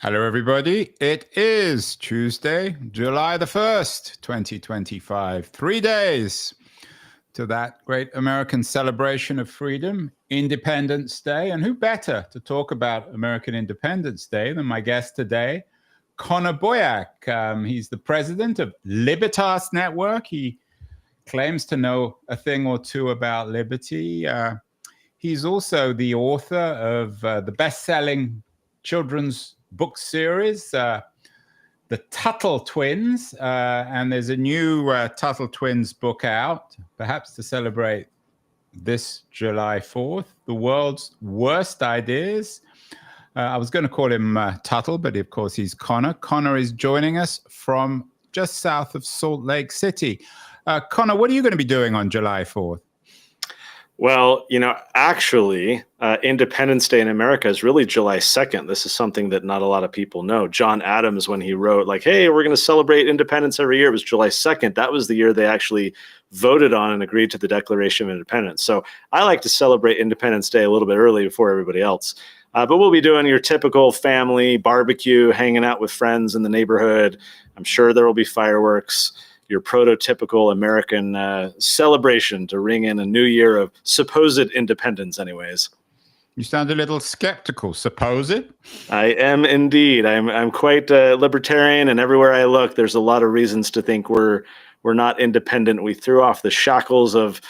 Hello, everybody. It is Tuesday, July the 1st, 2025. 3 days to that great American celebration of freedom, Independence Day. And who better to talk about American Independence Day than my guest today, Connor Boyack. He's the president of Libertas Network. He claims to know a thing or two about liberty. He's also the author of the best-selling children's book series, The Tuttle Twins, and there's a new Tuttle Twins book out, perhaps to celebrate this July 4th, The World's Worst Ideas. I was going to call him Tuttle, but of course he's Connor. Connor is joining us from just south of Salt Lake City. Connor, what are you going to be doing on July 4th? Well, actually, Independence Day in America is really July 2nd. This is something that not a lot of people know. John Adams, when he wrote, hey, we're going to celebrate independence every year, it was July 2nd. That was the year they actually voted on and agreed to the Declaration of Independence. So I like to celebrate Independence Day a little bit early before everybody else. But we'll be doing your typical family barbecue, hanging out with friends in the neighborhood. I'm sure there will be fireworks. Your prototypical American celebration to ring in a new year of supposed independence anyways. You sound a little skeptical. Supposed? I am indeed. I'm quite libertarian, and everywhere I look, there's a lot of reasons to think we're not independent. We threw off the shackles of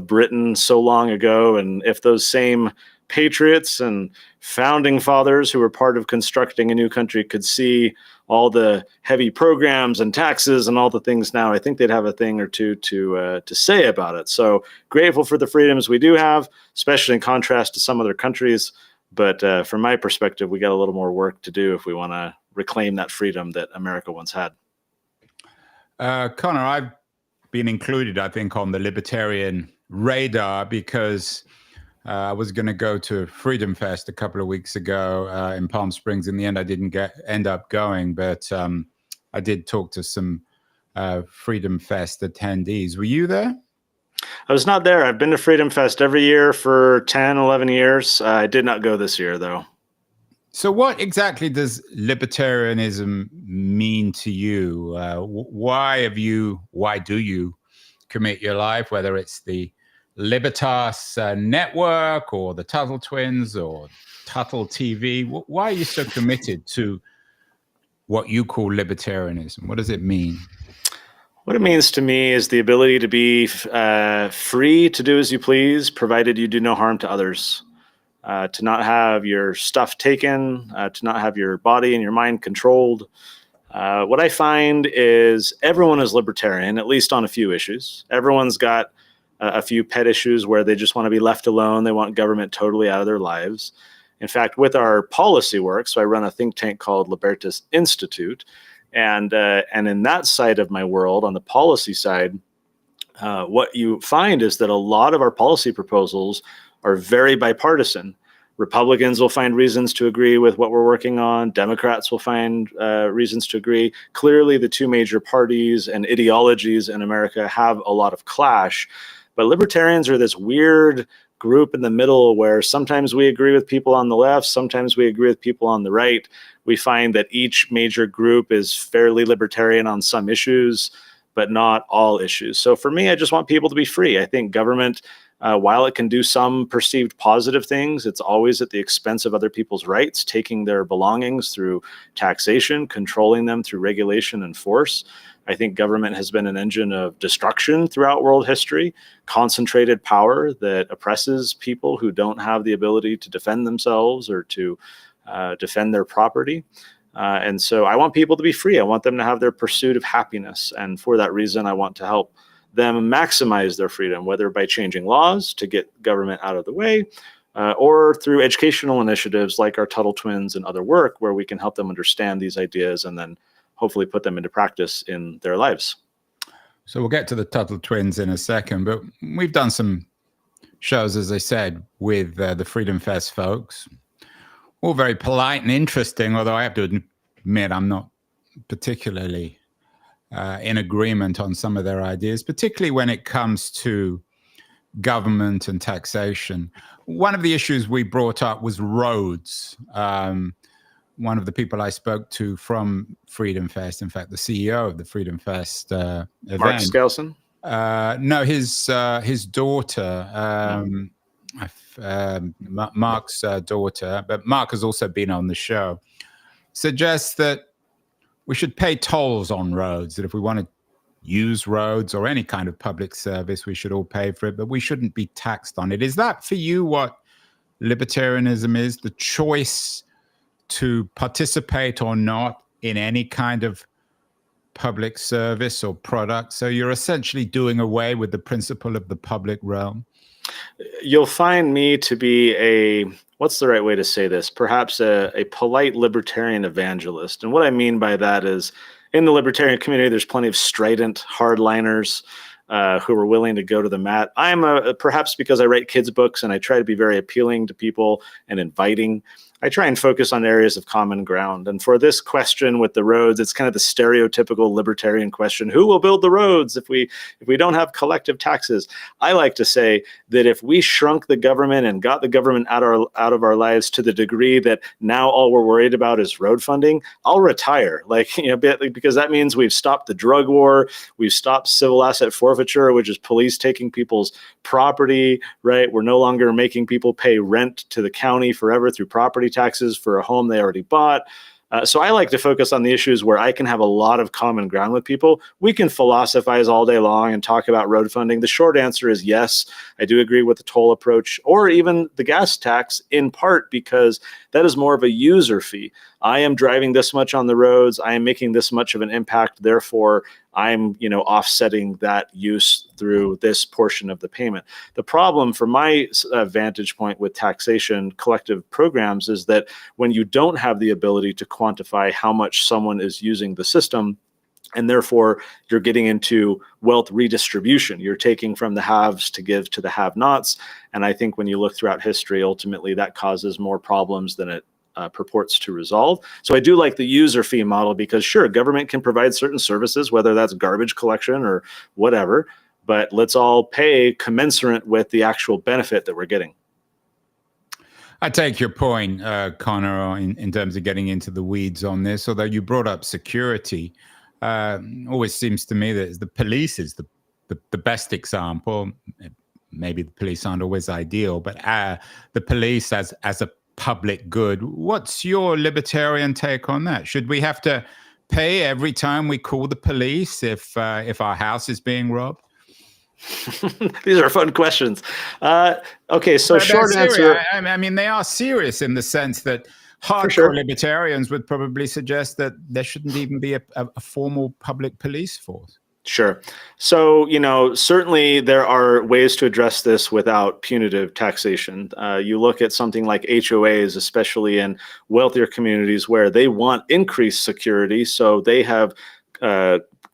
Britain so long ago, and if those same patriots and founding fathers who were part of constructing a new country could see all the heavy programs and taxes and all the things now, I think they'd have a thing or two to say about it. So grateful for the freedoms we do have, especially in contrast to some other countries. But from my perspective, we got a little more work to do if we want to reclaim that freedom that America once had. Connor, I've been included, I think, on the libertarian radar because I was going to go to Freedom Fest a couple of weeks ago in Palm Springs. In the end, I didn't end up going, but I did talk to some Freedom Fest attendees. Were you there? I was not there. I've been to Freedom Fest every year for 10, 11 years. I did not go this year, though. So what exactly does libertarianism mean to you? Why do you commit your life, whether it's the Libertas Network or the Tuttle Twins or Tuttle TV? Why are you so committed to what you call libertarianism? What does it mean? What it means to me is the ability to be free to do as you please, provided you do no harm to others. To not have your stuff taken, to not have your body and your mind controlled. What I find is everyone is libertarian, at least on a few issues. Everyone's got a few pet issues where they just want to be left alone. They want government totally out of their lives. In fact, with our policy work, so I run a think tank called Libertas Institute, and in that side of my world, on the policy side, what you find is that a lot of our policy proposals are very bipartisan. Republicans will find reasons to agree with what we're working on. Democrats will find reasons to agree. Clearly, the two major parties and ideologies in America have a lot of clash. But libertarians are this weird group in the middle where sometimes we agree with people on the left, sometimes we agree with people on the right. We find that each major group is fairly libertarian on some issues, but not all issues. So for me, I just want people to be free. I think government, while it can do some perceived positive things, it's always at the expense of other people's rights, taking their belongings through taxation, controlling them through regulation and force. I think government has been an engine of destruction throughout world history, concentrated power that oppresses people who don't have the ability to defend themselves or to defend their property. And so I want people to be free. I want them to have their pursuit of happiness. And for that reason, I want to help them maximize their freedom, whether by changing laws to get government out of the way, or through educational initiatives like our Tuttle Twins and other work where we can help them understand these ideas and then hopefully put them into practice in their lives. So we'll get to the Tuttle Twins in a second, but we've done some shows, as I said, with the Freedom Fest folks. All very polite and interesting, although I have to admit I'm not particularly in agreement on some of their ideas, particularly when it comes to government and taxation. One of the issues we brought up was roads. one of the people I spoke to from Freedom Fest, in fact, the CEO of the Freedom Fest event. Mark Skelson? No, his daughter, Mark's daughter, but Mark has also been on the show, suggests that we should pay tolls on roads, that if we want to use roads or any kind of public service, we should all pay for it, but we shouldn't be taxed on it. Is that for you what libertarianism is? The choice to participate or not in any kind of public service or product? So you're essentially doing away with the principle of the public realm? You'll find me to be what's the right way to say this? Perhaps a polite libertarian evangelist. And what I mean by that is, in the libertarian community, there's plenty of strident hardliners who are willing to go to the mat. I'm perhaps because I write kids' books and I try to be very appealing to people and inviting, I try and focus on areas of common ground. And for this question with the roads, it's kind of the stereotypical libertarian question: who will build the roads if we don't have collective taxes? I like to say that if we shrunk the government and got the government out of our lives to the degree that now all we're worried about is road funding, I'll retire. Because that means we've stopped the drug war, we've stopped civil asset forfeiture, which is police taking people's property, right? We're no longer making people pay rent to the county forever through property taxes for a home they already bought. So I like to focus on the issues where I can have a lot of common ground with people. We can philosophize all day long and talk about road funding. The short answer is yes, I do agree with the toll approach, or even the gas tax, in part because that is more of a user fee. I am driving this much on the roads, I am making this much of an impact, therefore I'm offsetting that use through this portion of the payment. The problem from my vantage point with taxation collective programs is that when you don't have the ability to quantify how much someone is using the system, and therefore you're getting into wealth redistribution, you're taking from the haves to give to the have-nots. And I think when you look throughout history, ultimately that causes more problems than it purports to resolve. So I do like the user fee model because, sure, government can provide certain services, whether that's garbage collection or whatever, but let's all pay commensurate with the actual benefit that we're getting. I take your point, Connor, in terms of getting into the weeds on this, although you brought up security. Always seems to me that the police is the best example. Maybe the police aren't always ideal, but the police as a public good. What's your libertarian take on that? Should we have to pay every time we call the police if our house is being robbed? These are fun questions. Okay, so But short answer. I mean, they are serious in the sense that hardcore sure. libertarians would probably suggest that there shouldn't even be a formal public police force. Sure. So, certainly there are ways to address this without punitive taxation. You look at something like HOAs, especially in wealthier communities where they want increased security. So they have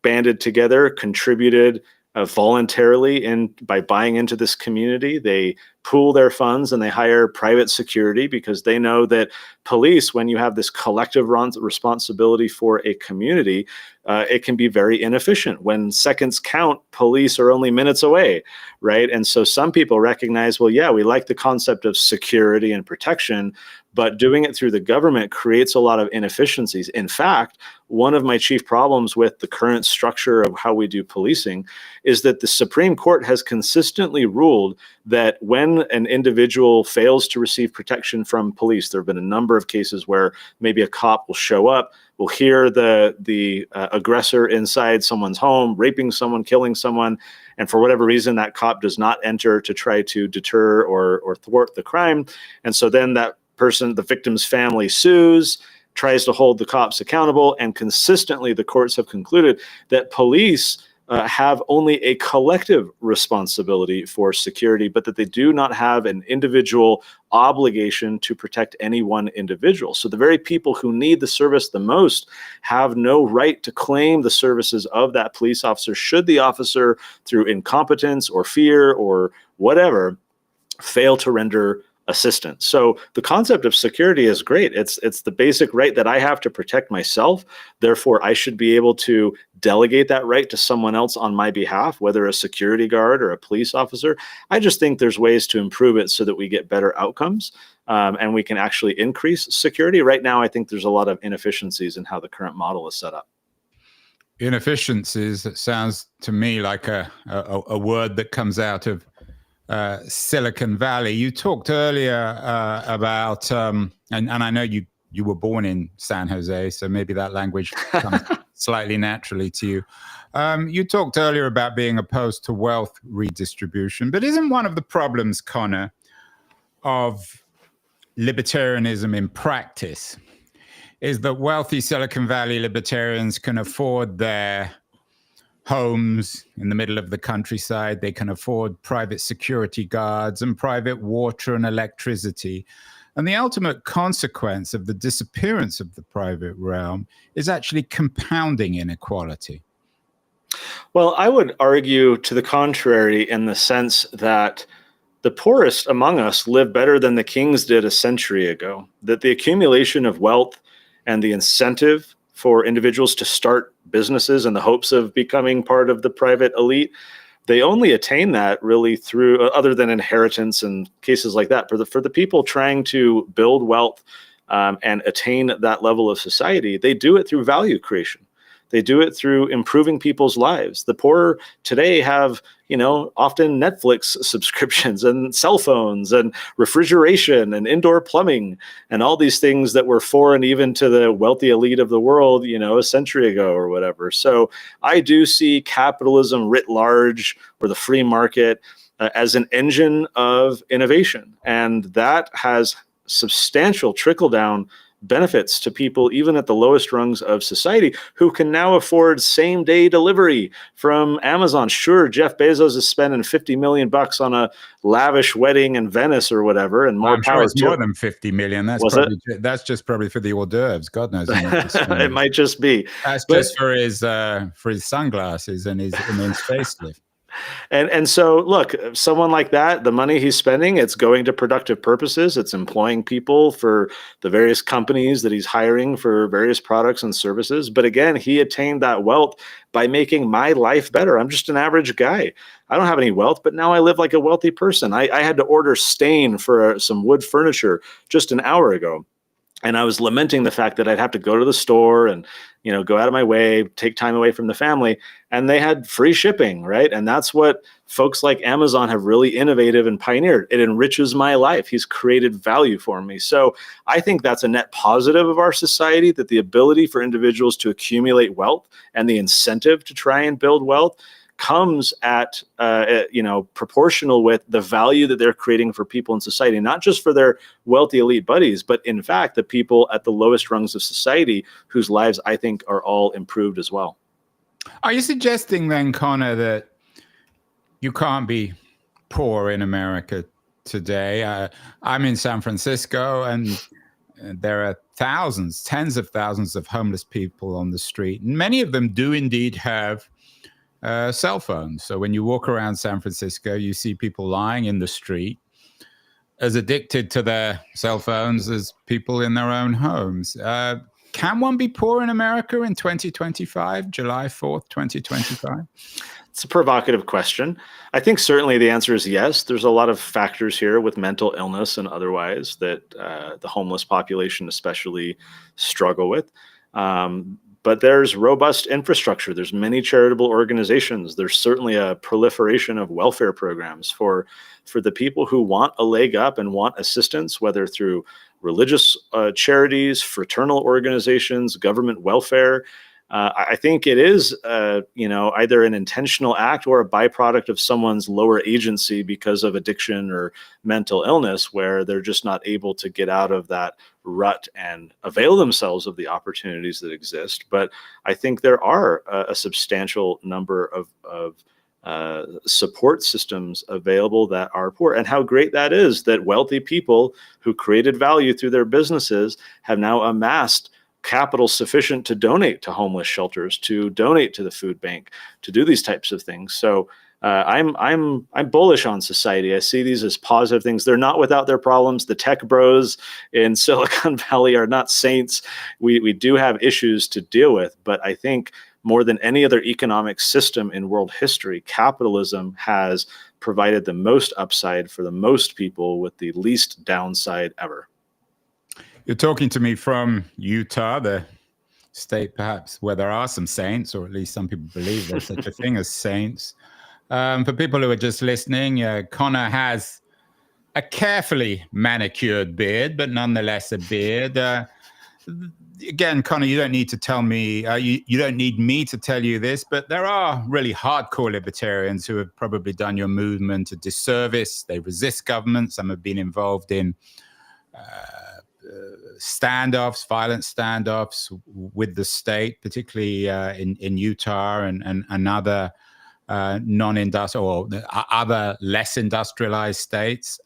banded together, contributed voluntarily by buying into this community. They pool their funds and they hire private security because they know that police, when you have this collective responsibility for a community, it can be very inefficient. When seconds count, police are only minutes away, right? And so some people recognize, well, yeah, we like the concept of security and protection, but doing it through the government creates a lot of inefficiencies. In fact, one of my chief problems with the current structure of how we do policing is that the Supreme Court has consistently ruled that when an individual fails to receive protection from police, there have been a number of cases where maybe a cop will show up, will hear the aggressor inside someone's home, raping someone, killing someone, and for whatever reason, that cop does not enter to try to deter or thwart the crime. And so then that person, the victim's family, sues, tries to hold the cops accountable, and consistently the courts have concluded that police have only a collective responsibility for security, but that they do not have an individual obligation to protect any one individual. So the very people who need the service the most have no right to claim the services of that police officer should the officer, through incompetence or fear or whatever, fail to render assistance. So the concept of security is great. It's the basic right that I have to protect myself. Therefore, I should be able to delegate that right to someone else on my behalf, whether a security guard or a police officer. I just think there's ways to improve it so that we get better outcomes, and we can actually increase security. Right now, I think there's a lot of inefficiencies in how the current model is set up. Inefficiencies, it sounds to me like a word that comes out of Silicon Valley. You talked earlier about, and I know you were born in San Jose, so maybe that language comes slightly naturally to you. You talked earlier about being opposed to wealth redistribution, but isn't one of the problems, Connor, of libertarianism in practice is that wealthy Silicon Valley libertarians can afford their homes in the middle of the countryside. They can afford private security guards and private water and electricity. And the ultimate consequence of the disappearance of the private realm is actually compounding inequality. Well, I would argue to the contrary in the sense that the poorest among us live better than the kings did a century ago, that the accumulation of wealth and the incentive for individuals to start businesses in the hopes of becoming part of the private elite, they only attain that really through, other than inheritance and cases like that, for the people trying to build wealth and attain that level of society, they do it through value creation. They do it through improving people's lives. The poor today have, often Netflix subscriptions and cell phones and refrigeration and indoor plumbing and all these things that were foreign even to the wealthy elite of the world, a century ago or whatever. So I do see capitalism writ large, or the free market, as an engine of innovation. And that has substantial trickle-down benefits to people even at the lowest rungs of society, who can now afford same-day delivery from Amazon. Sure, Jeff Bezos is spending $50 million on a lavish wedding in Venice or whatever, and more I'm power sure it's to more it. than 50 million. That's just probably for the hors d'oeuvres. God knows how much he's spending. It might just be. That's just for his sunglasses and his facelift. And so, look, someone like that, the money he's spending, it's going to productive purposes. It's employing people for the various companies that he's hiring for various products and services. But again, he attained that wealth by making my life better. I'm just an average guy. I don't have any wealth, but now I live like a wealthy person. I had to order stain for some wood furniture just an hour ago. And I was lamenting the fact that I'd have to go to the store and, go out of my way, take time away from the family. And they had free shipping, right? And that's what folks like Amazon have really innovated and pioneered. It enriches my life. He's created value for me. So I think that's a net positive of our society, that the ability for individuals to accumulate wealth and the incentive to try and build wealth comes at proportional with the value that they're creating for people in society, not just for their wealthy elite buddies, but in fact the people at the lowest rungs of society, whose lives I think are all improved as well. Are you suggesting then, Connor, that you can't be poor in America today? I'm in San Francisco, and there are thousands, tens of thousands of homeless people on the street, and many of them do indeed have cell phones. So when you walk around San Francisco, you see people lying in the street as addicted to their cell phones as people in their own homes. Can one be poor in America in 2025, July 4th, 2025? It's a provocative question. I think certainly the answer is yes. There's a lot of factors here with mental illness and otherwise that the homeless population especially struggle with. But there's robust infrastructure. There's many charitable organizations. There's certainly a proliferation of welfare programs for the people who want a leg up and want assistance, whether through religious charities, fraternal organizations, government welfare. I think it is, either an intentional act or a byproduct of someone's lower agency because of addiction or mental illness, where they're just not able to get out of that rut and avail themselves of the opportunities that exist. But I think there are a substantial number of support systems available that are poor. And how great that is that wealthy people who created value through their businesses have now amassed capital sufficient to donate to homeless shelters, to donate to the food bank, to do these types of things. So I'm bullish on society. I see these as positive things. They're not without their problems. The tech bros in Silicon Valley are not saints. We do have issues to deal with, but I think more than any other economic system in world history, capitalism has provided the most upside for the most people with the least downside ever. You're talking to me from Utah, the state perhaps where there are some saints, or at least some people believe there's such a thing as saints. For people who are just listening, Connor has a carefully manicured beard, but nonetheless a beard. Again, Connor, you don't need to tell me, you don't need me to tell you this, but there are really hardcore libertarians who have probably done your movement a disservice. They resist government. Some have been involved in standoffs, violent standoffs with the state, particularly in Utah and other non-industrial or other less industrialized states.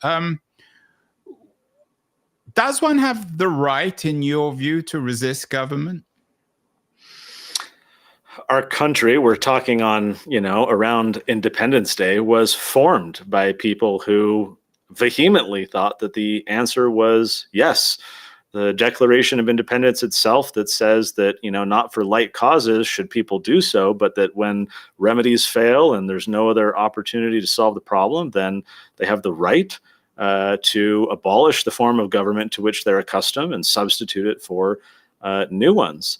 Does one have the right, in your view, to resist government? Our country, we're talking on, around Independence Day, was formed by people who vehemently thought that the answer was yes. The Declaration of Independence itself that says that, not for light causes should people do so, but that when remedies fail and there's no other opportunity to solve the problem, then they have the right to abolish the form of government to which they're accustomed and substitute it for new ones.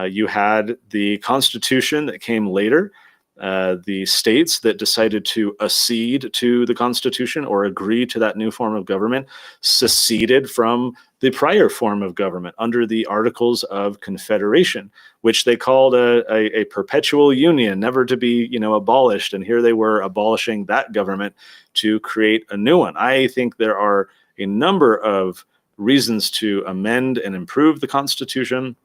You had the Constitution that came later. The states that decided to accede to the Constitution or agree to that new form of government seceded from the prior form of government under the Articles of Confederation, which they called a perpetual union, never to be abolished. And here they were abolishing that government to create a new one. I think there are a number of reasons to amend and improve the Constitution,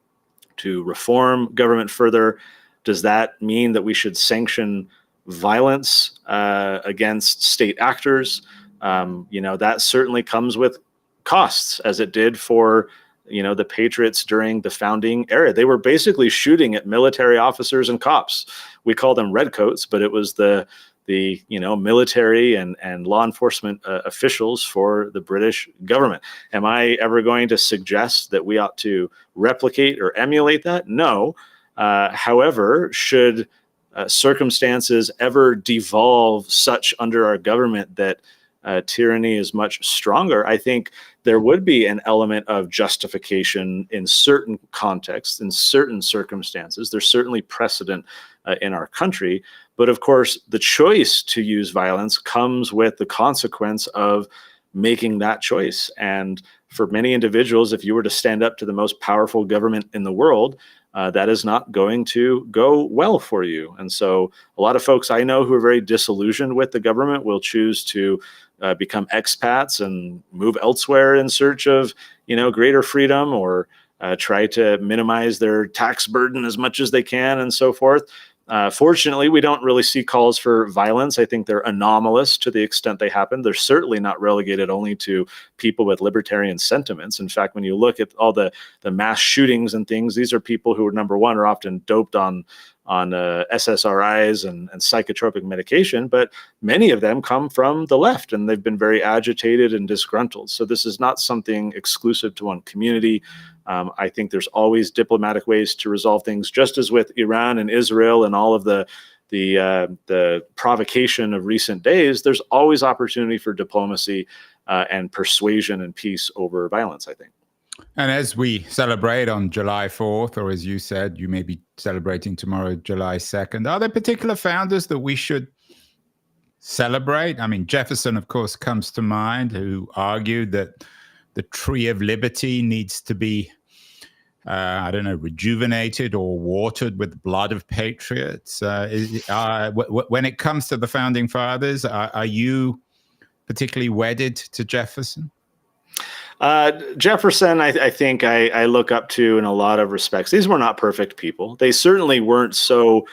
to reform government further. Does that mean that we should sanction violence against state actors? That certainly comes with costs, as it did for the Patriots during the founding era. They were basically shooting at military officers and cops. We call them redcoats, but it was the military and law enforcement officials for the British government. Am I ever going to suggest that we ought to replicate or emulate that? No. However, should circumstances ever devolve such under our government that tyranny is much stronger, I think there would be an element of justification in certain contexts, in certain circumstances. There's certainly precedent in our country. But of course, the choice to use violence comes with the consequence of making that choice. And for many individuals, if you were to stand up to the most powerful government in the world, that is not going to go well for you. And so a lot of folks I know who are very disillusioned with the government will choose to become expats and move elsewhere in search of, greater freedom, or try to minimize their tax burden as much as they can and so forth. Fortunately, we don't really see calls for violence. I think they're anomalous to the extent they happen. They're certainly not relegated only to people with libertarian sentiments. In fact, when you look at all the mass shootings and things, these are people who, number one, are often doped on SSRIs and psychotropic medication, but many of them come from the left, and they've been very agitated and disgruntled. So this is not something exclusive to one community. I think there's always diplomatic ways to resolve things, just as with Iran and Israel and all of the provocation of recent days. There's always opportunity for diplomacy and persuasion and peace over violence, I think. And as we celebrate on July 4th, or as you said, you may be celebrating tomorrow, July 2nd, are there particular founders that we should celebrate? I mean, Jefferson, of course, comes to mind, who argued that the tree of liberty needs to be, rejuvenated or watered with the blood of patriots. When it comes to the founding fathers, are you particularly wedded to Jefferson? Jefferson, I think I look up to in a lot of respects. These were not perfect people. They certainly weren't so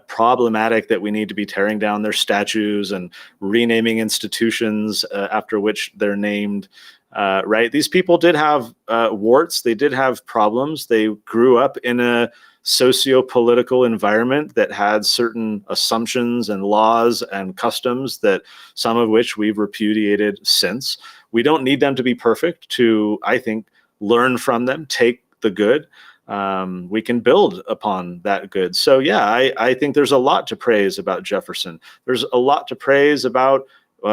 problematic that we need to be tearing down their statues and renaming institutions after which they're named. right? These people did have warts. They did have problems. They grew up in a socio-political environment that had certain assumptions and laws and customs that some of which we've repudiated since. We don't need them to be perfect to, I think, learn from them, take the good. We can build upon that good. So yeah, I think there's a lot to praise about Jefferson. There's a lot to praise about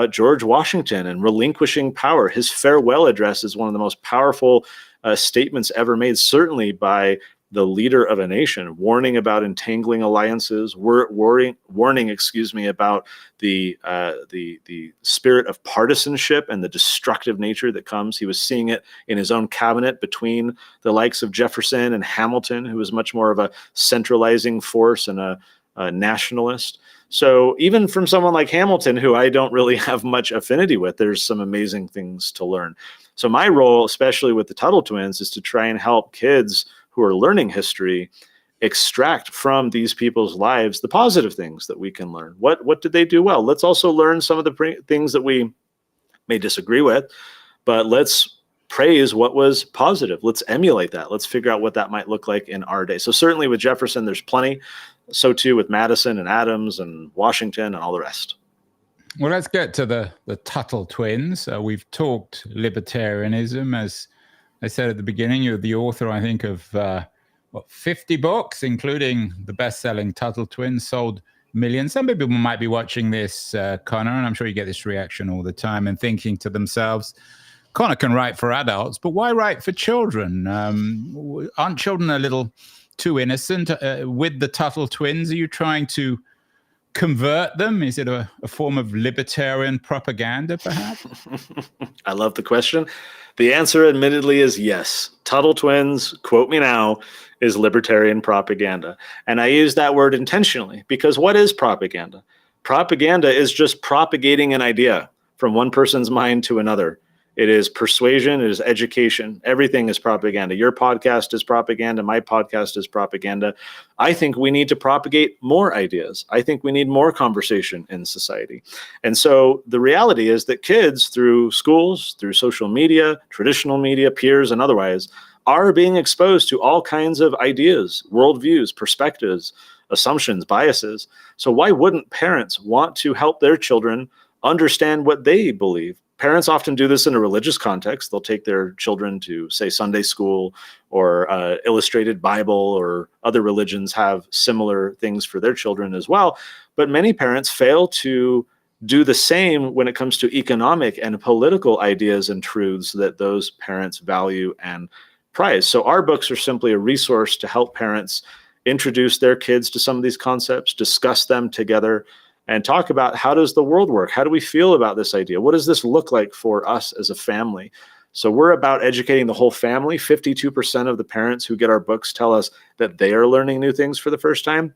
George Washington and relinquishing power. His farewell address is one of the most powerful statements ever made, certainly by the leader of a nation, warning about entangling alliances, warning, about the spirit of partisanship and the destructive nature that comes. He was seeing it in his own cabinet between the likes of Jefferson and Hamilton, who was much more of a centralizing force and a nationalist. So even from someone like Hamilton, who I don't really have much affinity with, there's some amazing things to learn. So my role, especially with the Tuttle twins, is to try and help kids who are learning history extract from these people's lives the positive things that we can learn. What did they do well? Let's also learn some of the things that we may disagree with, but let's praise what was positive. Let's emulate that. Let's figure out what that might look like in our day. So certainly with Jefferson, there's plenty. So too with Madison and Adams and Washington and all the rest. Well, let's get to the Tuttle twins. We've talked libertarianism. As I said at the beginning, you're the author, I think, of 50 books, including the best-selling Tuttle twins, sold millions. Some people might be watching this, Connor, and I'm sure you get this reaction all the time, and thinking to themselves, Connor can write for adults, but why write for children? Aren't children a little too innocent? With the Tuttle twins, are you trying to convert them? Is it a form of libertarian propaganda, perhaps? I love the question. The answer, admittedly, is yes. Tuttle twins, quote me now, is libertarian propaganda. And I use that word intentionally because what is propaganda? Propaganda is just propagating an idea from one person's mind to another. It is persuasion. It is education. Everything is propaganda. Your podcast is propaganda. My podcast is propaganda. I think we need to propagate more ideas. I think we need more conversation in society. And so the reality is that kids, through schools, through social media, traditional media, peers, and otherwise, are being exposed to all kinds of ideas, worldviews, perspectives, assumptions, biases. So why wouldn't parents want to help their children understand what they believe? Parents often do this in a religious context. They'll take their children to, say, Sunday school or illustrated Bible, or other religions have similar things for their children as well. But many parents fail to do the same when it comes to economic and political ideas and truths that those parents value and prize. So our books are simply a resource to help parents introduce their kids to some of these concepts, discuss them together, and talk about how does the world work? How do we feel about this idea? What does this look like for us as a family? So we're about educating the whole family. 52% of the parents who get our books tell us that they are learning new things for the first time.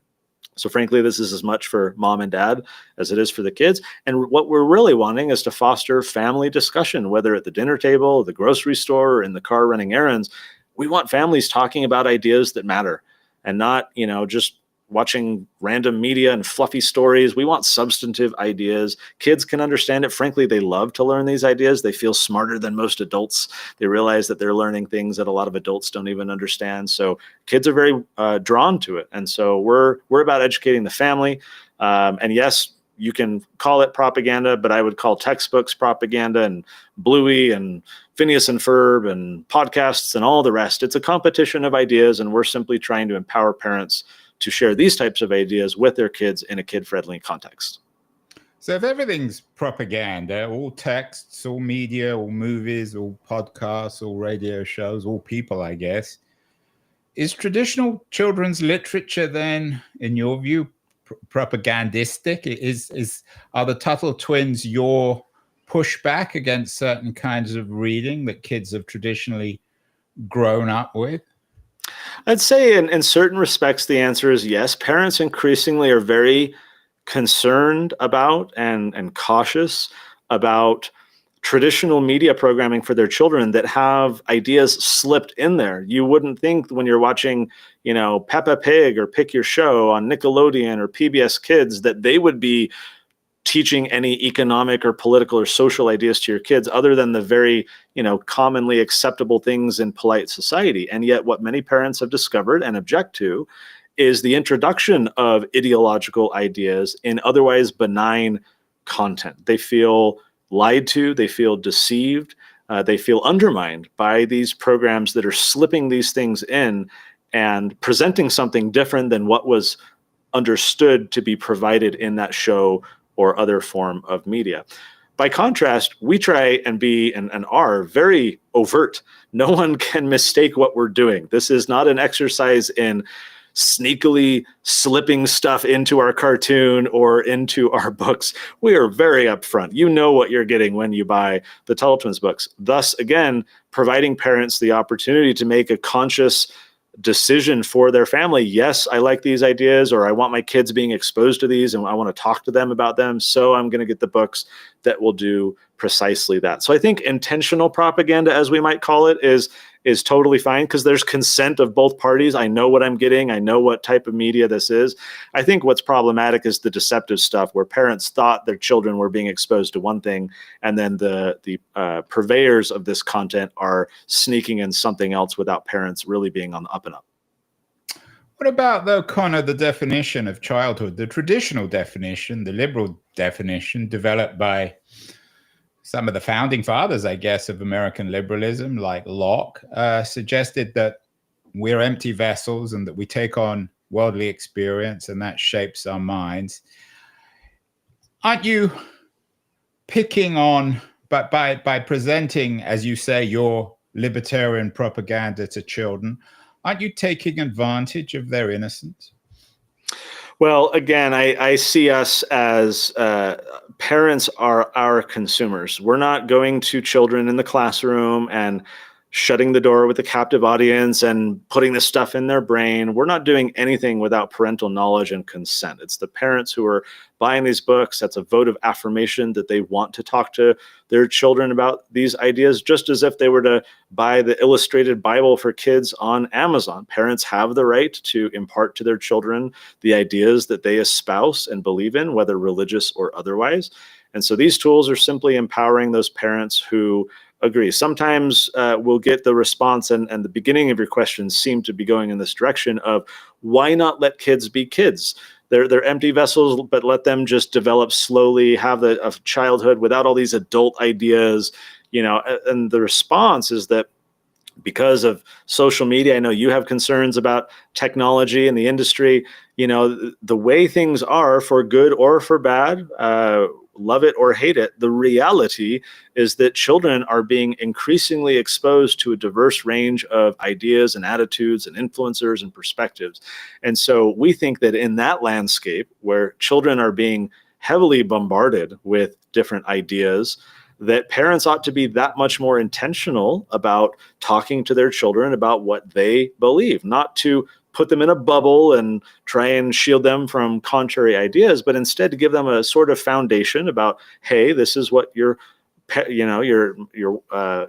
So frankly, this is as much for mom and dad as it is for the kids. And what we're really wanting is to foster family discussion, whether at the dinner table, the grocery store, or in the car running errands. We want families talking about ideas that matter and not, just watching random media and fluffy stories. We want substantive ideas. Kids can understand it. Frankly, they love to learn these ideas. They feel smarter than most adults. They realize that they're learning things that a lot of adults don't even understand. So kids are very drawn to it. And so we're about educating the family. And yes, you can call it propaganda, but I would call textbooks propaganda, and Bluey and Phineas and Ferb and podcasts and all the rest. It's a competition of ideas, and we're simply trying to empower parents to share these types of ideas with their kids in a kid-friendly context. So if everything's propaganda, all texts, all media, all movies, all podcasts, all radio shows, all people, I guess, is traditional children's literature then, in your view, propagandistic? Are the Tuttle twins your pushback against certain kinds of reading that kids have traditionally grown up with? I'd say in certain respects, the answer is yes. Parents increasingly are very concerned about and cautious about traditional media programming for their children that have ideas slipped in there. You wouldn't think when you're watching, Peppa Pig or Pick Your Show on Nickelodeon or PBS Kids that they would be teaching any economic or political or social ideas to your kids other than the very, commonly acceptable things in polite society. And yet what many parents have discovered and object to is the introduction of ideological ideas in otherwise benign content. They feel lied to, they feel deceived, they feel undermined by these programs that are slipping these things in and presenting something different than what was understood to be provided in that show or other form of media. By contrast, we try and be and are very overt. No one can mistake what we're doing. This is not an exercise in sneakily slipping stuff into our cartoon or into our books. We are very upfront. You know what you're getting when you buy the Tuttle Twins books. Thus, again, providing parents the opportunity to make a conscious decision for their family. Yes, I like these ideas, or I want my kids being exposed to these and I want to talk to them about them. So I'm going to get the books that will do precisely that. So I think intentional propaganda, as we might call it, is totally fine because there's consent of both parties. I know what I'm getting. I know what type of media this is. I think what's problematic is the deceptive stuff where parents thought their children were being exposed to one thing, and then the purveyors of this content are sneaking in something else without parents really being on the up and up. What about, though, Connor, the definition of childhood, the traditional definition, the liberal definition developed by some of the founding fathers, I guess, of American liberalism, like Locke, suggested that we're empty vessels and that we take on worldly experience and that shapes our minds. Aren't you picking on, but by presenting, as you say, your libertarian propaganda to children, aren't you taking advantage of their innocence? Well, again, I see us as parents are our consumers. We're not going to children in the classroom and shutting the door with a captive audience and putting this stuff in their brain. We're not doing anything without parental knowledge and consent. It's the parents who are buying these books. That's a vote of affirmation that they want to talk to their children about these ideas, just as if they were to buy the illustrated Bible for kids on Amazon. Parents have the right to impart to their children the ideas that they espouse and believe in, whether religious or otherwise. And so these tools are simply empowering those parents who agree. Sometimes we'll get the response, and the beginning of your question seemed to be going in this direction of why not let kids be kids? They're empty vessels, but let them just develop slowly, have a childhood without all these adult ideas, and the response is that because of social media, I know you have concerns about technology and the industry, the way things are, for good or for bad, love it or hate it, the reality is that children are being increasingly exposed to a diverse range of ideas and attitudes and influencers and perspectives. And so we think that in that landscape where children are being heavily bombarded with different ideas, that parents ought to be that much more intentional about talking to their children about what they believe, not to put them in a bubble and try and shield them from contrary ideas, but instead to give them a sort of foundation about, hey, this is what your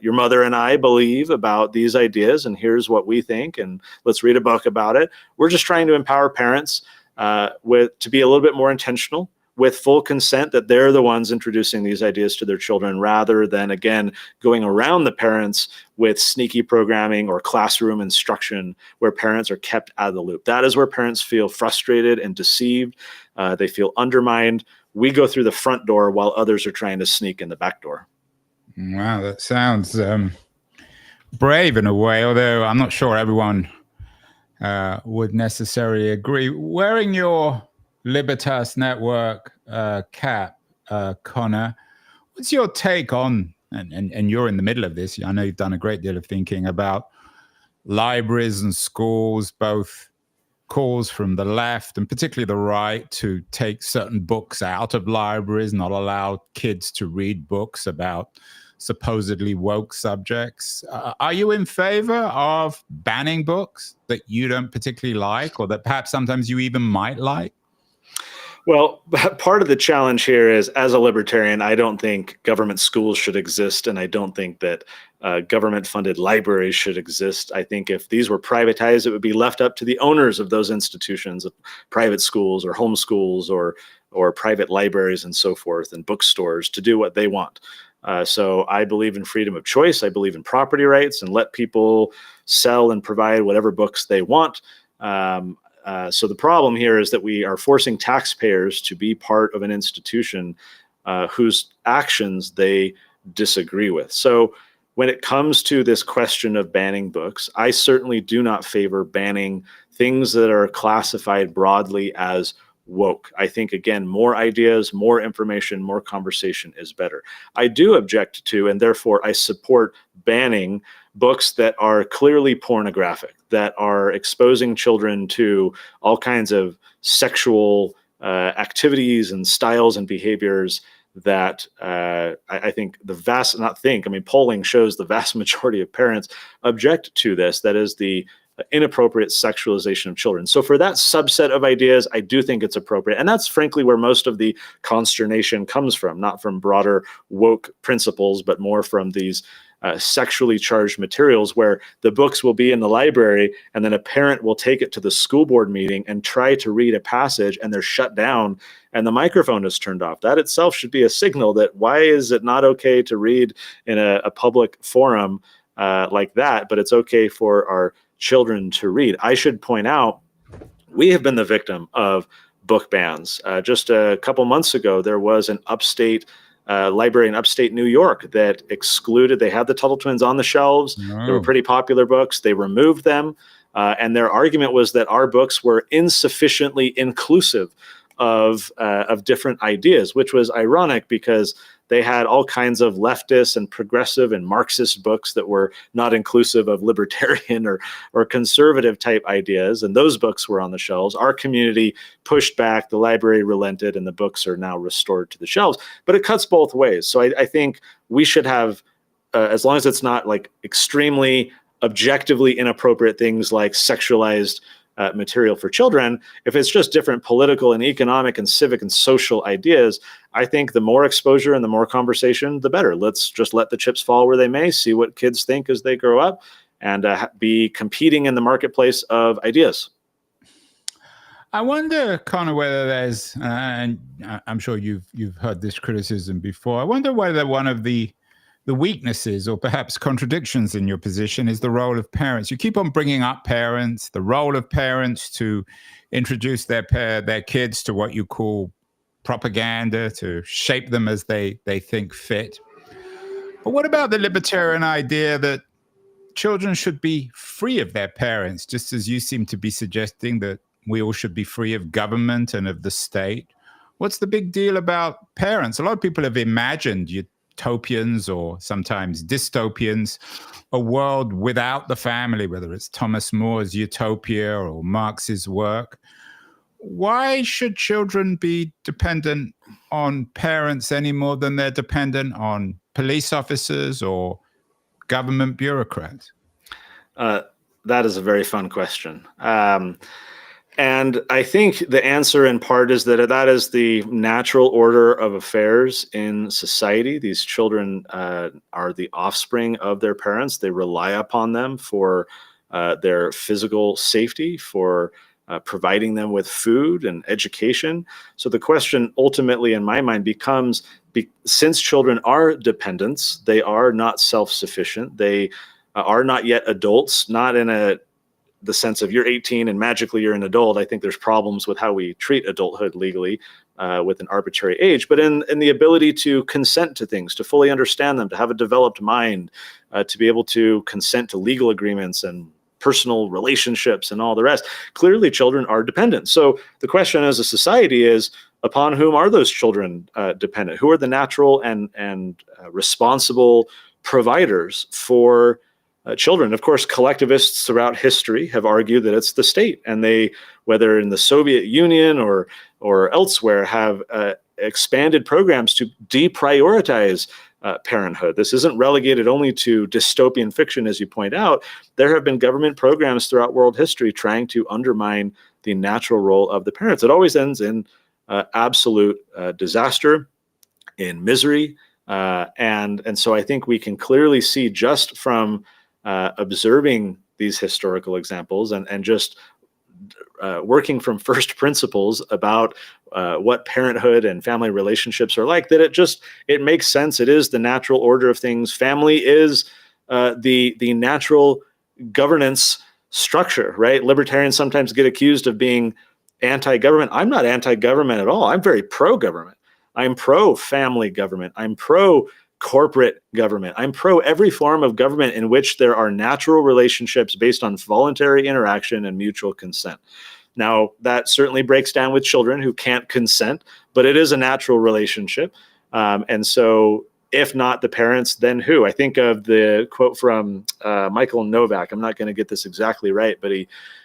mother and I believe about these ideas, and here's what we think, and let's read a book about it. We're just trying to empower parents to be a little bit more intentional with full consent that they're the ones introducing these ideas to their children, rather than, again, going around the parents with sneaky programming or classroom instruction where parents are kept out of the loop. That is where parents feel frustrated and deceived. They feel undermined. We go through the front door while others are trying to sneak in the back door. Wow, that sounds brave in a way, although I'm not sure everyone would necessarily agree. Wearing your Libertas Network cap, Connor, what's your take on, and you're in the middle of this, I know you've done a great deal of thinking about libraries and schools, both calls from the left and particularly the right to take certain books out of libraries, not allow kids to read books about supposedly woke subjects. Are you in favor of banning books that you don't particularly like, or that perhaps sometimes you even might like? Well, part of the challenge here is, as a libertarian, I don't think government schools should exist, and I don't think that government-funded libraries should exist. I think if these were privatized, it would be left up to the owners of those institutions, of private schools or homeschools or or private libraries and so forth and bookstores to do what they want. So I believe in freedom of choice. I believe in property rights, and let people sell and provide whatever books they want. So the problem here is that we are forcing taxpayers to be part of an institution whose actions they disagree with. So when it comes to this question of banning books, I certainly do not favor banning things that are classified broadly as woke. I think, again, more ideas, more information, more conversation is better. I do object to, and therefore I support banning books that are clearly pornographic, that are exposing children to all kinds of sexual activities and styles and behaviors that I think polling shows the vast majority of parents object to this. That is the inappropriate sexualization of children. So for that subset of ideas, I do think it's appropriate. And that's frankly where most of the consternation comes from, not from broader woke principles, but more from these sexually charged materials where the books will be in the library and then a parent will take it to the school board meeting and try to read a passage and they're shut down and the microphone is turned off. That itself should be a signal that why is it not okay to read in a public forum like that, but it's okay for our children to read. I should point out, we have been the victim of book bans. Just a couple months ago, there was an upstate library in upstate New York that excluded, they had the Tuttle Twins on the shelves. They were pretty popular books. They removed them. And their argument was that our books were insufficiently inclusive of different ideas, which was ironic because they had all kinds of leftist and progressive and Marxist books that were not inclusive of libertarian or conservative type ideas. And those books were on the shelves. Our community pushed back, the library relented, and the books are now restored to the shelves. But it cuts both ways. So I think we should have, as long as it's not like extremely objectively inappropriate things like sexualized material for children, if it's just different political and economic and civic and social ideas, I think the more exposure and the more conversation, the better. Let's just let the chips fall where they may, see what kids think as they grow up, and be competing in the marketplace of ideas. I wonder, Connor, whether there's, and I'm sure you've heard this criticism before, I wonder whether one of the weaknesses or perhaps contradictions in your position is the role of parents. You keep on bringing up parents, the role of parents to introduce their kids to what you call propaganda, to shape them as they think fit. But what about the libertarian idea that children should be free of their parents, just as you seem to be suggesting that we all should be free of government and of the state? What's the big deal about parents? A lot of people have imagined utopians or sometimes dystopians, a world without the family, whether it's Thomas More's Utopia or Marx's work. Why should children be dependent on parents any more than they're dependent on police officers or government bureaucrats? That is a very fun question. And I think the answer in part is that is the natural order of affairs in society. These children are the offspring of their parents. They rely upon them for their physical safety, for providing them with food and education. So the question ultimately in my mind becomes, since children are dependents, they are not self-sufficient. They are not yet adults, not in the sense of you're 18 and magically you're an adult. I think there's problems with how we treat adulthood legally with an arbitrary age, but in the ability to consent to things, to fully understand them, to have a developed mind, to be able to consent to legal agreements and personal relationships and all the rest. Clearly, children are dependent. So the question as a society is, upon whom are those children dependent? Who are the natural and responsible providers for children? Of course, collectivists throughout history have argued that it's the state, and they, whether in the Soviet Union or elsewhere, have expanded programs to deprioritize parenthood. This isn't relegated only to dystopian fiction, as you point out. There have been government programs throughout world history trying to undermine the natural role of the parents. It always ends in absolute disaster, in misery, and so I think we can clearly see just from observing these historical examples and just working from first principles about what parenthood and family relationships are like, that it makes sense. It is the natural order of things. Family is the natural governance structure, right? Libertarians sometimes get accused of being anti-government. I'm not anti-government at all. I'm very pro-government. I'm pro-family government. I'm pro-corporate government. I'm pro every form of government in which there are natural relationships based on voluntary interaction and mutual consent. Now, that certainly breaks down with children who can't consent, but it is a natural relationship. And so if not the parents, then who? I think of the quote from Michael Novak. I'm not going to get this exactly right, but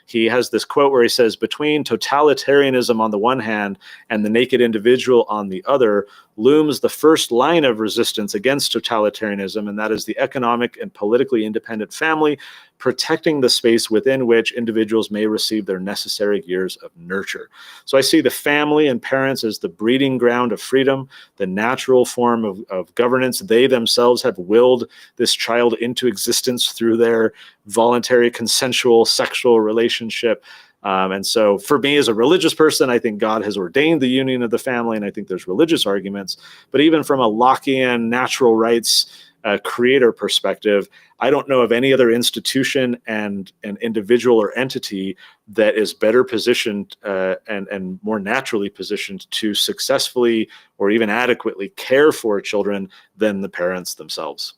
he has this quote where he says, between totalitarianism on the one hand and the naked individual on the other looms the first line of resistance against totalitarianism, and that is the economic and politically independent family, protecting the space within which individuals may receive their necessary years of nurture. So I see the family and parents as the breeding ground of freedom, the natural form of governance. They themselves have willed this child into existence through their voluntary, consensual, sexual relationship. And so for me as a religious person, I think God has ordained the union of the family, and I think there's religious arguments. But even from a Lockean natural rights creator perspective, I don't know of any other institution and an individual or entity that is better positioned and more naturally positioned to successfully or even adequately care for children than the parents themselves.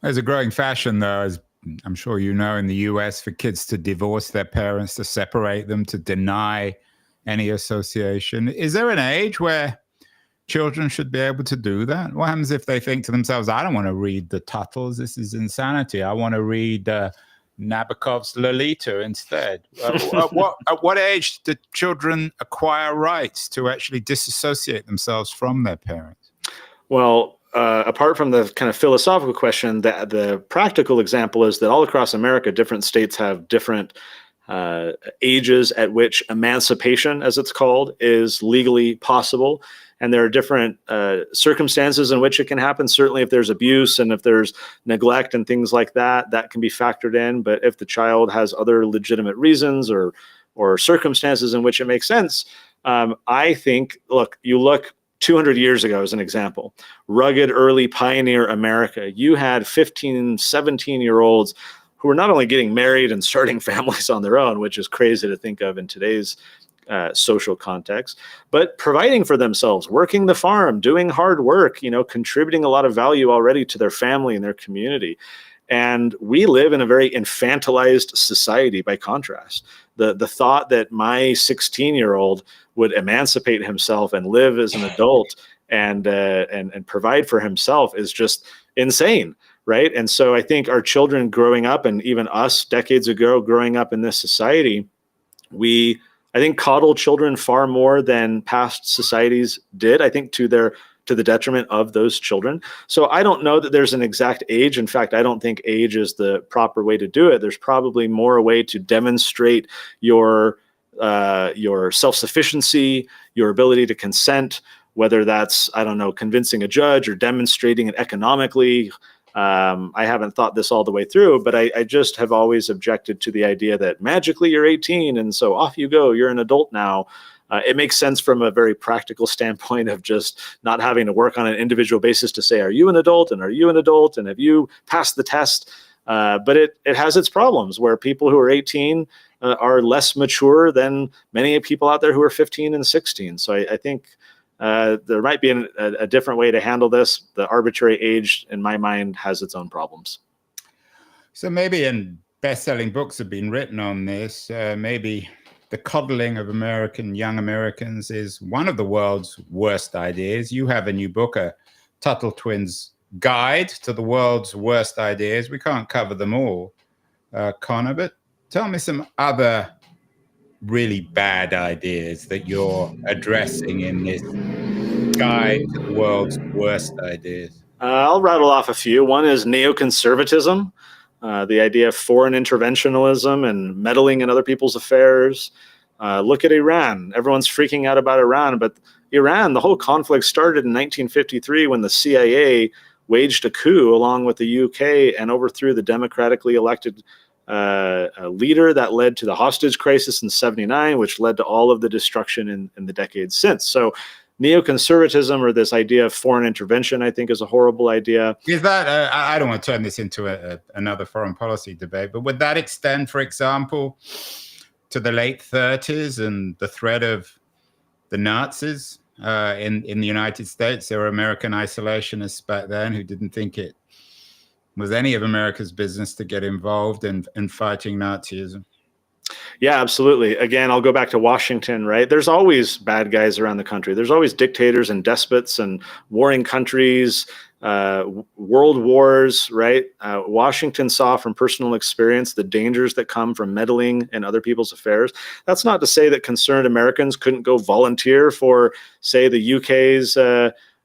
There's a growing fashion, though, as I'm sure you know, in the US, for kids to divorce their parents, to separate them, to deny any association. Is there an age where children should be able to do that? What happens if they think to themselves, I don't want to read the Tuttles, this is insanity. I want to read Nabokov's Lolita instead. At what age do children acquire rights to actually disassociate themselves from their parents? Well, apart from the kind of philosophical question, the practical example is that all across America, different states have different ages at which emancipation, as it's called, is legally possible. And there are different circumstances in which it can happen. Certainly if there's abuse and if there's neglect and things like that, that can be factored in. But if the child has other legitimate reasons or circumstances in which it makes sense, I think, you look 200 years ago as an example, rugged early pioneer America, you had 15, 17-year-olds who were not only getting married and starting families on their own, which is crazy to think of in today's social context, but providing for themselves, working the farm, doing hard work, contributing a lot of value already to their family and their community. And we live in a very infantilized society by contrast. The thought that my 16-year-old would emancipate himself and live as an adult and provide for himself is just insane, right? And so I think our children growing up, and even us decades ago growing up in this society, I think coddle children far more than past societies did, I think to the detriment of those children. So I don't know that there's an exact age. In fact, I don't think age is the proper way to do it. There's probably more a way to demonstrate your self-sufficiency, your ability to consent, whether that's, convincing a judge or demonstrating it economically. I haven't thought this all the way through, but I just have always objected to the idea that magically you're 18 and so off you go, you're an adult now. It makes sense from a very practical standpoint of just not having to work on an individual basis to say, are you an adult? And are you an adult? And have you passed the test? But it has its problems where people who are 18 are less mature than many people out there who are 15 and 16. So I think there might be a different way to handle this. The arbitrary age, in my mind, has its own problems. So maybe, and best-selling books have been written on this, maybe the coddling of young Americans is one of the world's worst ideas. You have a new book, a Tuttle Twins Guide to the World's Worst Ideas. We can't cover them all, Connor, but tell me some other really bad ideas that you're addressing in this guide to the world's worst ideas. I'll rattle off a few. One is neoconservatism, the idea of foreign interventionism and meddling in other people's affairs. Look at Iran. Everyone's freaking out about Iran, but Iran, the whole conflict started in 1953 when the CIA waged a coup along with the UK and overthrew the democratically elected a leader that led to the hostage crisis in '79, which led to all of the destruction in the decades since. So neoconservatism, or this idea of foreign intervention, I think is a horrible idea. Is that, I don't want to turn this into another foreign policy debate, but would that extend, for example, to the late 30s and the threat of the Nazis in the United States? There were American isolationists back then who didn't think it was any of America's business to get involved in fighting Nazism. Yeah, absolutely. Again, I'll go back to Washington, right? There's always bad guys around the country. There's always dictators and despots and warring countries, world wars, right? Washington saw from personal experience the dangers that come from meddling in other people's affairs. That's not to say that concerned Americans couldn't go volunteer for, say, the UK's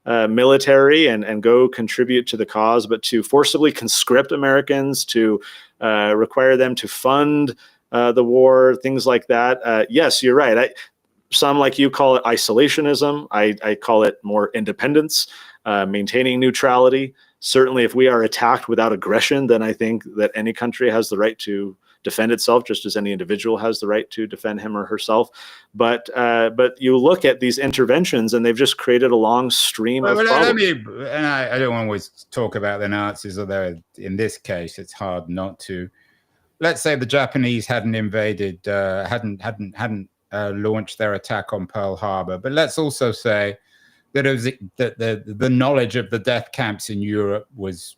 military and go contribute to the cause, but to forcibly conscript Americans, to require them to fund the war, things like that. Yes, you're right. Some, like you, call it isolationism. I call it more independence, maintaining neutrality. Certainly, if we are attacked without aggression, then I think that any country has the right to defend itself, just as any individual has the right to defend him or herself. But you look at these interventions, and they've just created a long stream of problems. I don't always talk about the Nazis, although in this case, it's hard not to. Let's say the Japanese hadn't invaded, hadn't launched their attack on Pearl Harbor. But let's also say that it was that the knowledge of the death camps in Europe was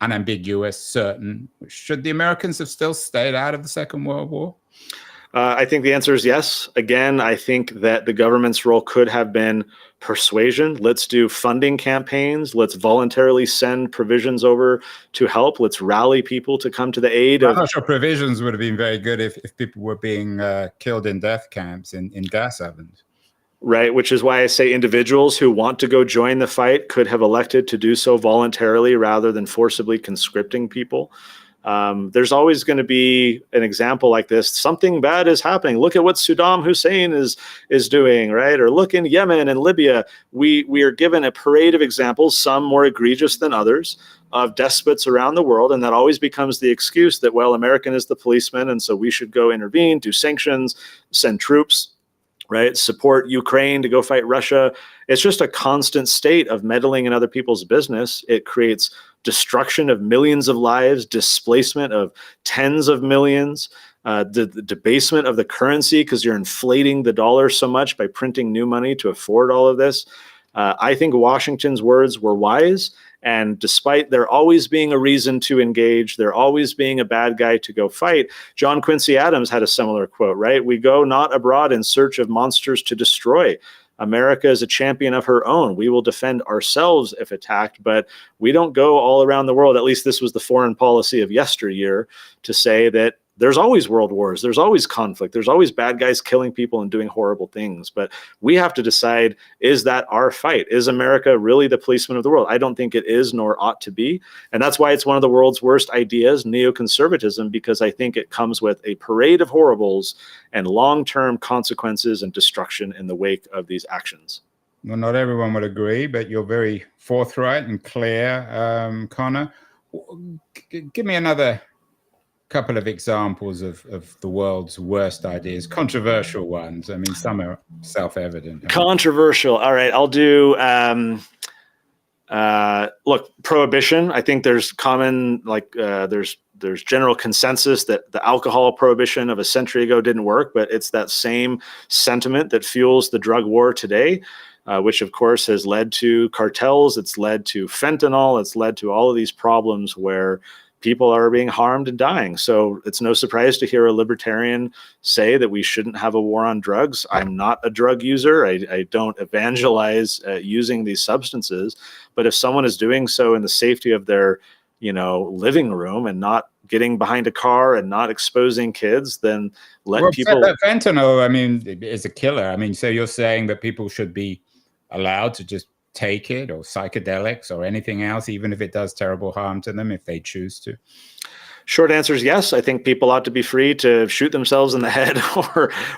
unambiguous, certain. Should the Americans have still stayed out of the Second World War? I think the answer is yes. Again, I think that the government's role could have been persuasion. Let's do funding campaigns. Let's voluntarily send provisions over to help. Let's rally people to come to the aid of... I'm not sure provisions would have been very good if people were being killed in death camps in gas ovens. Right, which is why I say individuals who want to go join the fight could have elected to do so voluntarily rather than forcibly conscripting people. There's always going to be an example like this. Something bad is happening. Look at what Saddam Hussein is doing, right? Or look in Yemen and Libya. We are given a parade of examples, some more egregious than others, of despots around the world. And that always becomes the excuse that, well, American is the policeman, and so we should go intervene, do sanctions, send troops, right? Support Ukraine to go fight Russia. It's just a constant state of meddling in other people's business. It creates destruction of millions of lives, displacement of tens of millions, the debasement of the currency because you're inflating the dollar so much by printing new money to afford all of this. I think Washington's words were wise. And despite there always being a reason to engage, there always being a bad guy to go fight, John Quincy Adams had a similar quote, right? We go not abroad in search of monsters to destroy. America is a champion of her own. We will defend ourselves if attacked, but we don't go all around the world. At least this was the foreign policy of yesteryear, to say that there's always world wars, there's always conflict, there's always bad guys killing people and doing horrible things. But we have to decide, is that our fight? Is America really the policeman of the world? I don't think it is, nor ought to be. And that's why it's one of the world's worst ideas, neoconservatism, because I think it comes with a parade of horribles and long-term consequences and destruction in the wake of these actions. Well, not everyone would agree, but you're very forthright and clear, Connor. Give me another couple of examples of the world's worst ideas, controversial ones. I mean, some are self-evident. Controversial. All right, I'll do, look, prohibition. I think there's common, there's general consensus that the alcohol prohibition of a century ago didn't work, but it's that same sentiment that fuels the drug war today, which of course has led to cartels. It's led to fentanyl. It's led to all of these problems where people are being harmed and dying. So it's no surprise to hear a libertarian say that we shouldn't have a war on drugs. I'm not a drug user. I don't evangelize using these substances. But if someone is doing so in the safety of their, living room and not getting behind a car and not exposing kids, then people. Fentanyl, I mean, is a killer. I mean, so you're saying that people should be allowed to just take it, or psychedelics or anything else, even if it does terrible harm to them, if they choose to? Short answer is yes. I think people ought to be free to shoot themselves in the head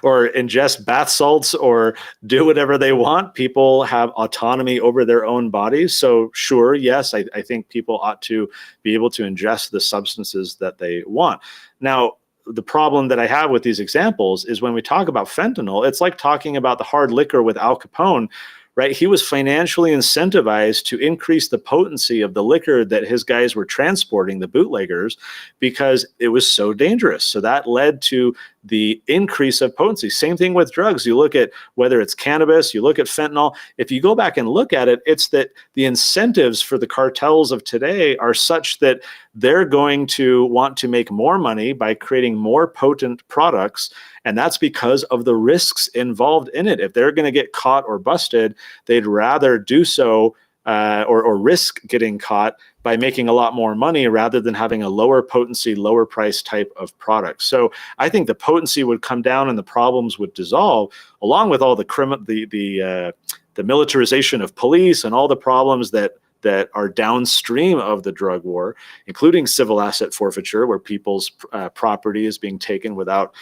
or ingest bath salts or do whatever they want. People have autonomy over their own bodies. So sure, yes, I think people ought to be able to ingest the substances that they want. Now, the problem that I have with these examples is when we talk about fentanyl, it's like talking about the hard liquor with Al Capone, right? He was financially incentivized to increase the potency of the liquor that his guys were transporting, the bootleggers, because it was so dangerous. So that led to the increase of potency. Same thing with drugs. You look at whether it's cannabis, you look at fentanyl. If you go back and look at it, it's that the incentives for the cartels of today are such that they're going to want to make more money by creating more potent products. And that's because of the risks involved in it. If they're going to get caught or busted, they'd rather do so or risk getting caught by making a lot more money rather than having a lower potency, lower price type of product. So I think the potency would come down and the problems would dissolve, along with all the militarization of police and all the problems that are downstream of the drug war, including civil asset forfeiture, where people's property is being taken without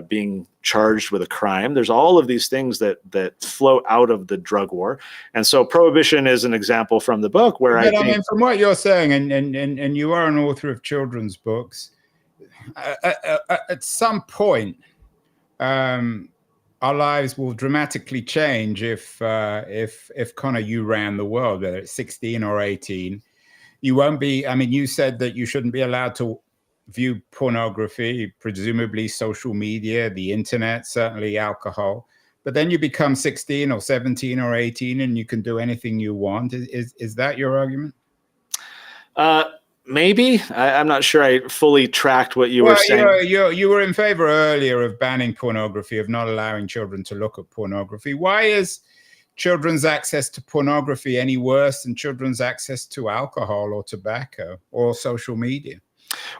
being charged with a crime. There's all of these things that flow out of the drug war. And so prohibition is an example from the book where I mean, from what you're saying, and you are an author of children's books, at some point, our lives will dramatically change if Connor, you ran the world, whether it's 16 or 18. You won't be, I mean, you said that you shouldn't be allowed to view pornography, presumably social media, the internet, certainly alcohol. But then you become 16 or 17 or 18 and you can do anything you want. Is that your argument? Maybe. I'm not sure I fully tracked what you were saying. You were in favor earlier of banning pornography, of not allowing children to look at pornography. Why is children's access to pornography any worse than children's access to alcohol or tobacco or social media?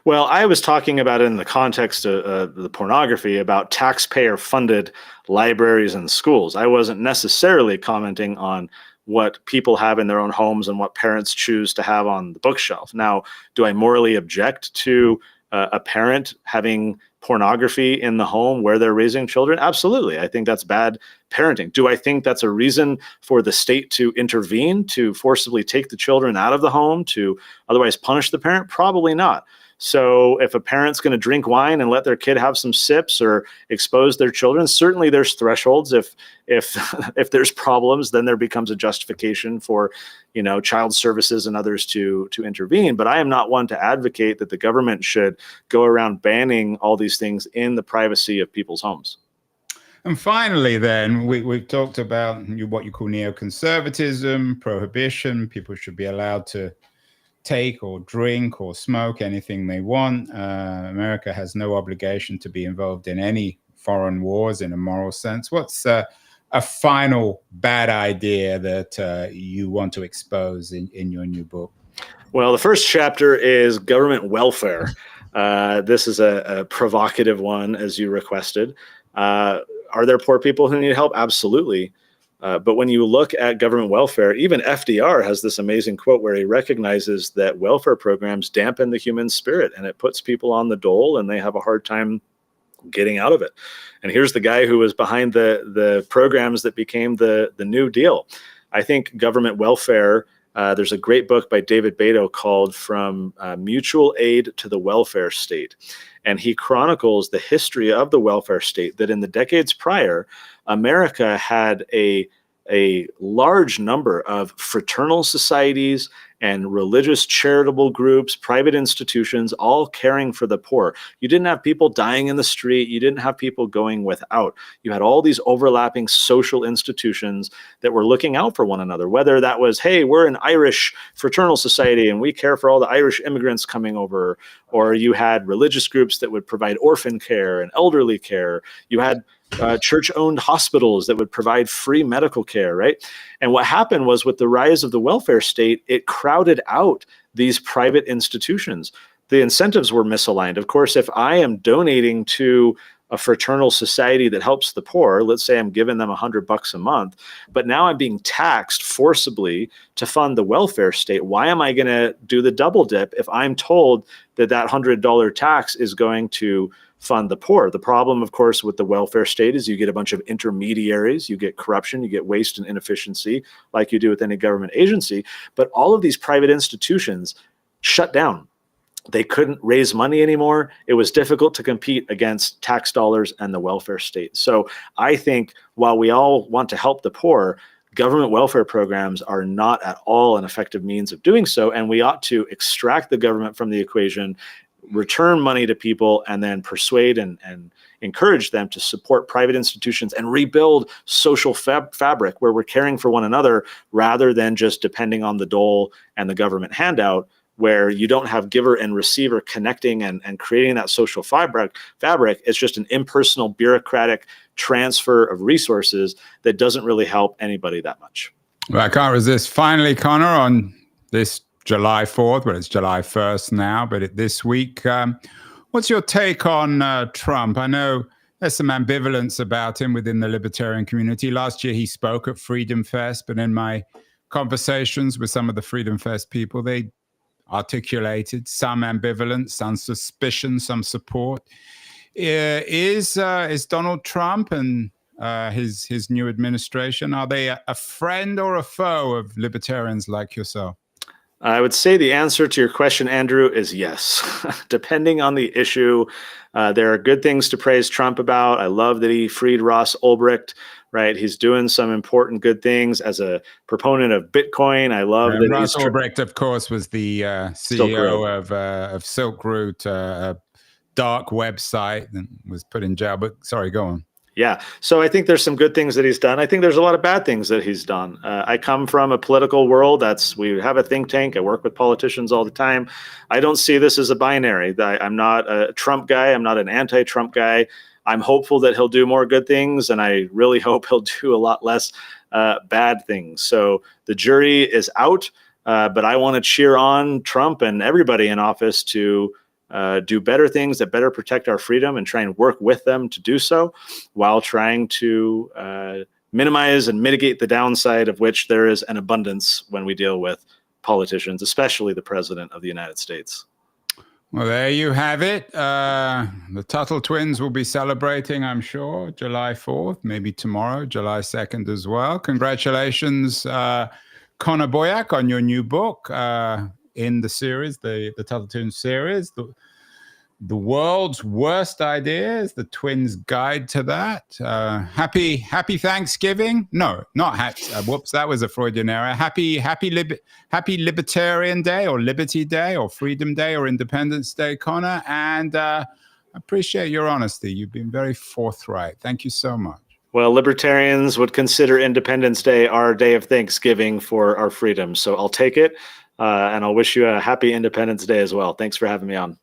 Well, I was talking about it in the context of the pornography, about taxpayer-funded libraries and schools. I wasn't necessarily commenting on what people have in their own homes and what parents choose to have on the bookshelf. Now, do I morally object to a parent having pornography in the home where they're raising children? Absolutely. I think that's bad parenting. Do I think that's a reason for the state to intervene, to forcibly take the children out of the home, to otherwise punish the parent? Probably not. So if a parent's going to drink wine and let their kid have some sips or expose their children, certainly there's thresholds. If there's problems, then there becomes a justification for, child services and others to intervene. But I am not one to advocate that the government should go around banning all these things in the privacy of people's homes. And finally, then, we've talked about what you call neoconservatism, prohibition. People should be allowed to take or drink or smoke anything they want. America has no obligation to be involved in any foreign wars in a moral sense. What's a final bad idea that you want to expose in your new book? Well, the first chapter is government welfare. This is a provocative one, as you requested. Are there poor people who need help? Absolutely. But when you look at government welfare, even FDR has this amazing quote where he recognizes that welfare programs dampen the human spirit and it puts people on the dole and they have a hard time getting out of it. And here's the guy who was behind the programs that became the New Deal. I think government welfare, there's a great book by David Beto called From Mutual Aid to the Welfare State. And he chronicles the history of the welfare state, that in the decades prior, America had a large number of fraternal societies and religious charitable groups, private institutions, all caring for the poor. You didn't have people dying in the street. You didn't have people going without. You had all these overlapping social institutions that were looking out for one another, whether that was, hey, we're an Irish fraternal society and we care for all the Irish immigrants coming over, or you had religious groups that would provide orphan care and elderly care. You had church-owned hospitals that would provide free medical care, right? And what happened was, with the rise of the welfare state, it crowded out these private institutions. The incentives were misaligned. Of course, if I am donating to a fraternal society that helps the poor. Let's say I'm giving them $100 a month, but now I'm being taxed forcibly to fund the welfare state. Why am I going to do the double dip if I'm told that that $100 tax is going to fund the poor? The problem, of course, with the welfare state is you get a bunch of intermediaries, you get corruption, you get waste and inefficiency like you do with any government agency. But all of these private institutions shut down. They couldn't raise money anymore. It was difficult to compete against tax dollars and the welfare state. So I think while we all want to help the poor, government welfare programs are not at all an effective means of doing so. And we ought to extract the government from the equation, return money to people, and then persuade and encourage them to support private institutions and rebuild social fabric where we're caring for one another rather than just depending on the dole and the government handout, where you don't have giver and receiver connecting and creating that social fabric. It's just an impersonal, bureaucratic transfer of resources that doesn't really help anybody that much. Well, I can't resist. Finally, Connor, on this July 4th, well, it's July 1st now, but this week, what's your take on Trump? I know there's some ambivalence about him within the libertarian community. Last year, he spoke at Freedom Fest, but in my conversations with some of the Freedom Fest people, they articulated some ambivalence, some suspicion, some support. Is Donald Trump and his new administration, are they a friend or a foe of libertarians like yourself? I would say the answer to your question, Andrew, is yes. Depending on the issue, there are good things to praise Trump about. I love that he freed Ross Ulbricht, right? He's doing some important good things as a proponent of Bitcoin. I love that Ross Ulbricht, of course, was the CEO of Silk Route, a dark website, and was put in jail. But sorry, go on. Yeah. So I think there's some good things that he's done. I think there's a lot of bad things that he's done. I come from a political world. We have a think tank. I work with politicians all the time. I don't see this as a binary. I'm not a Trump guy. I'm not an anti-Trump guy. I'm hopeful that he'll do more good things, and I really hope he'll do a lot less bad things. So the jury is out, but I want to cheer on Trump and everybody in office to do better things that better protect our freedom and try and work with them to do so while trying to minimize and mitigate the downside of which there is an abundance when we deal with politicians, especially the President of the United States. Well, there you have it. The Tuttle twins will be celebrating, I'm sure, July 4th, maybe tomorrow, July 2nd as well. Congratulations, Connor Boyack, on your new book. In the series, the Tuttle Twins series, the world's worst ideas, the twins' guide to that. Happy Thanksgiving. No, not happy. Whoops, that was a Freudian error. Happy Libertarian Day, or Liberty Day, or Freedom Day, or Independence Day, Connor. And I appreciate your honesty. You've been very forthright. Thank you so much. Well, libertarians would consider Independence Day our day of Thanksgiving for our freedom. So I'll take it. And I'll wish you a happy Independence Day as well. Thanks for having me on.